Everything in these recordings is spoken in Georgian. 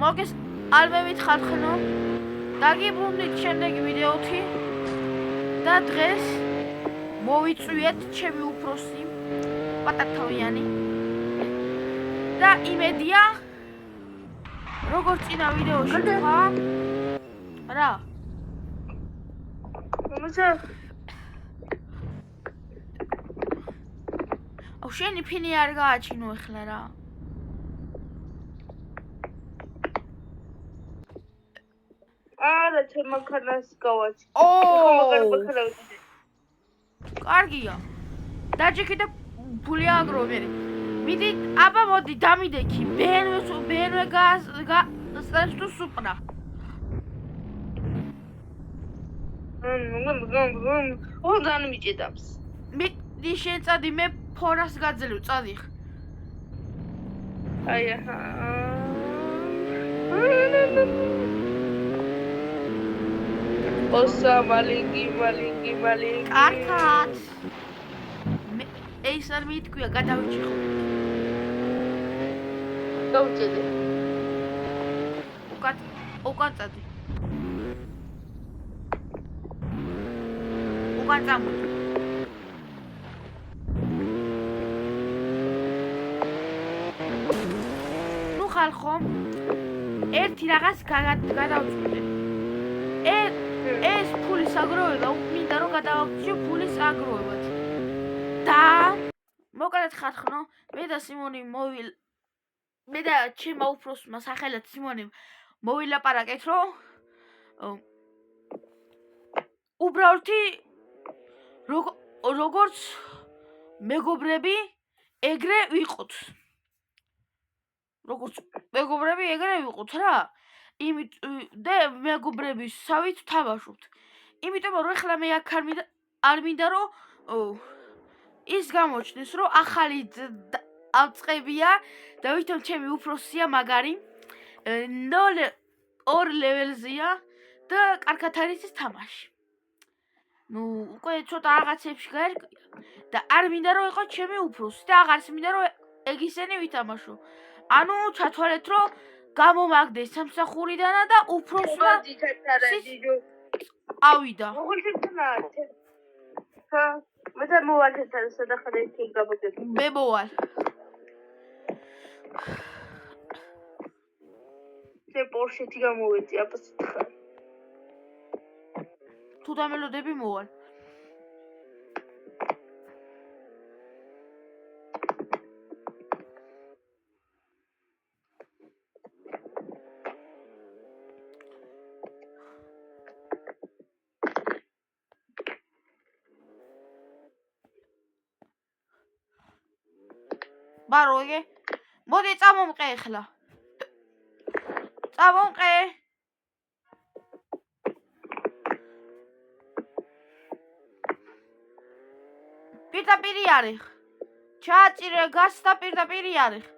მოგეს ალმევით ხალხნო დაგიბრუნდით შემდეგი ვიდეოთი და დღეს მოვიწვიეთ ჩემი უფროსი პატართავიანი და იმედია როგორც წინა ვიდეოში თქვა რა შენი ფინი არ გააჩინო ახლა რა არა ჩემაქანას გავაჩი კარგია დაჭიქი და ფული აგრო მე მიდი აბა მოდი დამიდექი BMW გასწრებს თუ სუპრა ორგან მიჭედავს მიდი შენ წადი მე ფორას გაძლევ წადიხ აი აჰა ოსა მალინგი კარგად მე ეს არ მითქვია გადავიჭიხო გავჭედე უკან წადი უკან წამოდი ნუ ხალხო ერთი რაღაც გადავწყვიტე ეს ფულის აგროვება მინდა რომ გადავაგრძელო ფულის აგროვებად და მოკლედ ხალხო მე და სიმონი მე და ჩემმა უფროსმა სახელად სიმონი მოვილაპარაკეთ რომ უბრალოდ როგორც მეგობრები ეგრე ვიყოთ რა და მეგობრებისავით თამაშობთ იმიტომ რომ ეხლა მე აქ არ მინდა რომ ის გამოჩნდეს რომ ახალი ავწყებია და ვითომ ჩემი უფროსია მაგარი 2 ლეველზეა და კარგად არის ის თამაში ნუ უკვე ცოტა რაღაცებში გაერკვია და არ მინდა რომ იყო ჩემი უფროსი და აღარც მინდა რომ ეგ ისინი ვითამაშო ანუ ჩათვალეთ რომ გამომაგდეს სამსახურიდან და უფროსმა ავიდა მე მოვალ სადახარ ერთი გაბაგები მე მოვალ შე პორშეთი გამოვეწი აპასითხარ თუ დამელოდები მოვალ ბაროიგე მოდი წამომყე ახლა წამომყე პირდაპირი არის ჩააწირე გასს და პირდაპირი არის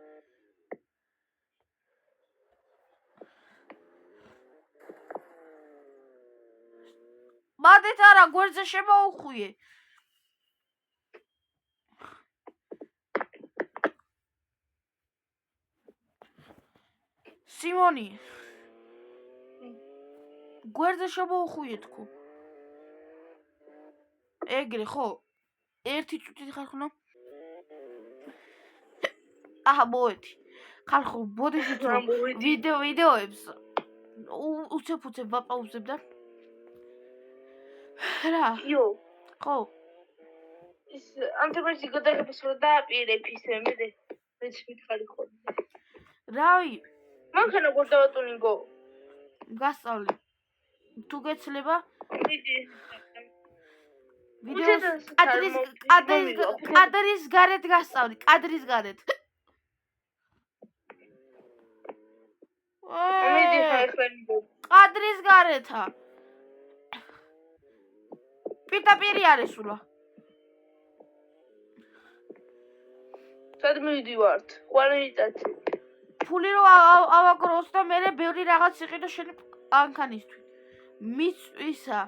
მადეთ არა გვერდზე შემოუხვიე სიმონი გვერდზე შემოუხვიე თქო ეგრე ხო ერთი წუთი ხალხო აჰა მოედი ხალხო ბოდიშით რომ ვიდეოებს უცებ ვაპაუზებ და რა იო ხო ის ანთებაში გადაღებას რომ დააპირებ ისე მე მეც მითხარი ხოლმე რავი მანქანა როგორ დავატუნინგო გასწავლე თუ გეცლება მიდი ვიდეოს კადრის გარეთ გასწავლი კადრის გარეთ მიდი ხა კადრის გარეთა პირდაპირი არის სულა სად მივიდივართ ყვანი მიწაცი ფული რო ავაგროს და მე ბევრი რაღაც იყიდო შენ ანქანისთვის მის ისა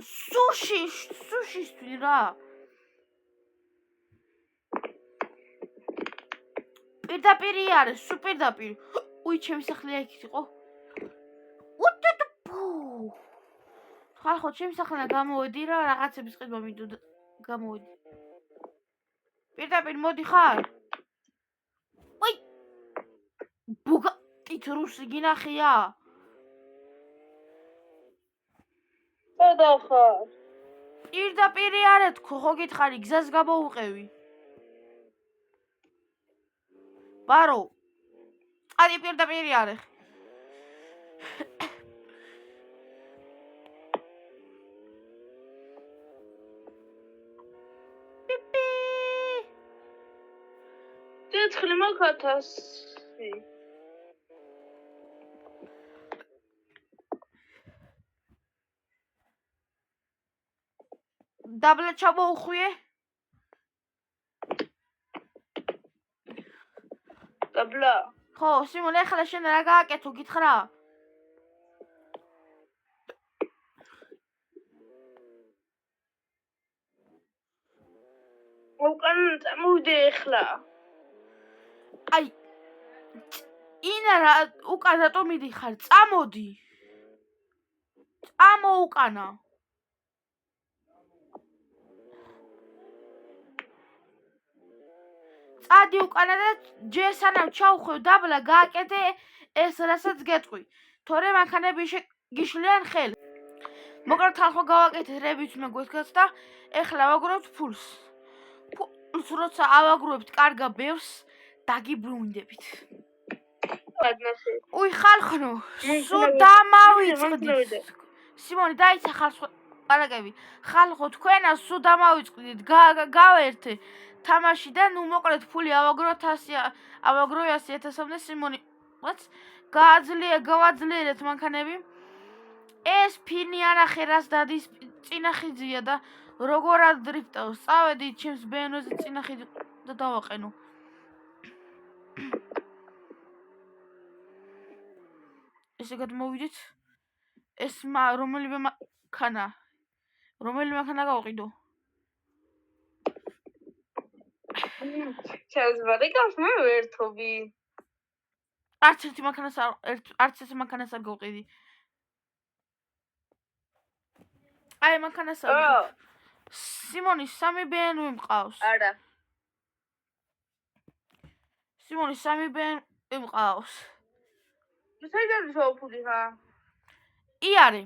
სუშის რა პირდაპირი არის, სულ პირდაპირ. უი, ჩემი სახლი აქეთ იყო. ხალხო, ჩემი სახლიდან გამოვედი რა, რაღაცების ყიდვა მინდოდა გამოვედი. პირდაპირ მოდი ხარ? უი! ბუგატით რუსი გინახია? სადა ხარ? პირდაპირი არა თქო, ხო გითხარი, გზას გამოვუყევი. ბარო. აი პირდაპირი არის. პიპი. ცეცხლი მაგათას. დაბლა ჩამოუხვიე? დაბლა. ხო, სიმონ, ეხლა შენ რა გააკეთო, გითხრა? უკან წამოვიდე ეხლა. აი ინა რა უკან რატომ მიდიხარ? წამოდი. წამო უკანა. წადი უკანა და ჯერ სანამ ჩავხვევ დაბლა გააკეთე ეს რასაც გეტყვი. თორემ მანქანები გიშლიან ხელ. მოკლედ ხალხო გავაკეთეთ რებიც უნდა გვესგაც და ეხლა ავაგროვთ ფულს. ფულს როცა ავაგროვებთ კარგა ბევრს დაგიბრუნდებით. უი ხალხო, სულ დამავიწყდით. სიმონი დაიცა ხალხო პარაგები. ხალხო თქვენა სულ დამავიწყდით. გავერთე თამაში და ნუ მოკლედ ფული ავაგროვთ 100-ზე სიმონი. გავაძლიერეთ მანქანები. ეს ფინი არახე რას დადის წინახიძია და როგორ ადრიფტავს. წავედით ჩემს BMW-ზე წინახიძი და დავაყენო. ესე გადმოვიდეთ. ეს რომელიმე მანქანა გავყიდო? ჩემს ბარიკავს მე ვერთობი. არც ერთი მანქანას არ გავყიდი. აი მანქანას არ გავყიდი. სიმონი 3 BMW მყავს. არა. სიმონი 3 BMW მყავს. საიდან შევფული ხა? იარე.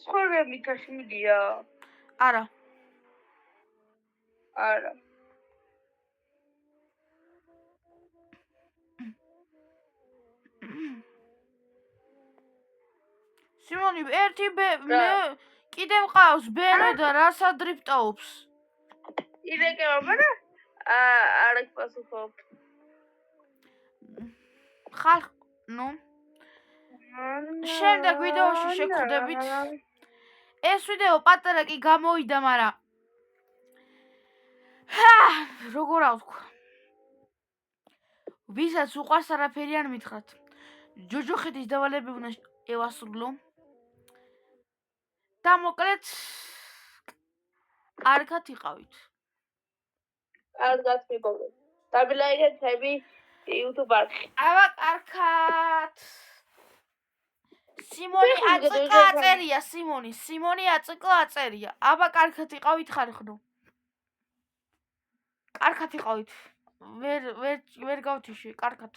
სხვა რემიქაში მიდია? არა. არა. სიმონი ერთი მე კიდე მყავს BMW და რას ადრიფტაობს? ირეკება, მაგრამ არ გპასუხობ. ნუ შემდეგ ვიდეოში შეგხვდებით. ეს ვიდეო პატარა კი გამოვიდა, მაგრამ როგორ ავთქვა? ვისაც უყვარს არაფერი არ მითხრათ. ჯოჯოხეთის დავალები უნდა ევასრულო. და მოკლედ კარგად იყავით. კარგად მიგონებთ. დაბილაიგეთები YouTube-არხი. აბა კარგად. სიმონი აწკ აწერია, სიმონი აწკ აწერია. აბა კარგად იყავით ხარხნო. კარგად იყავით. ვერ გავთიშე, კარგად.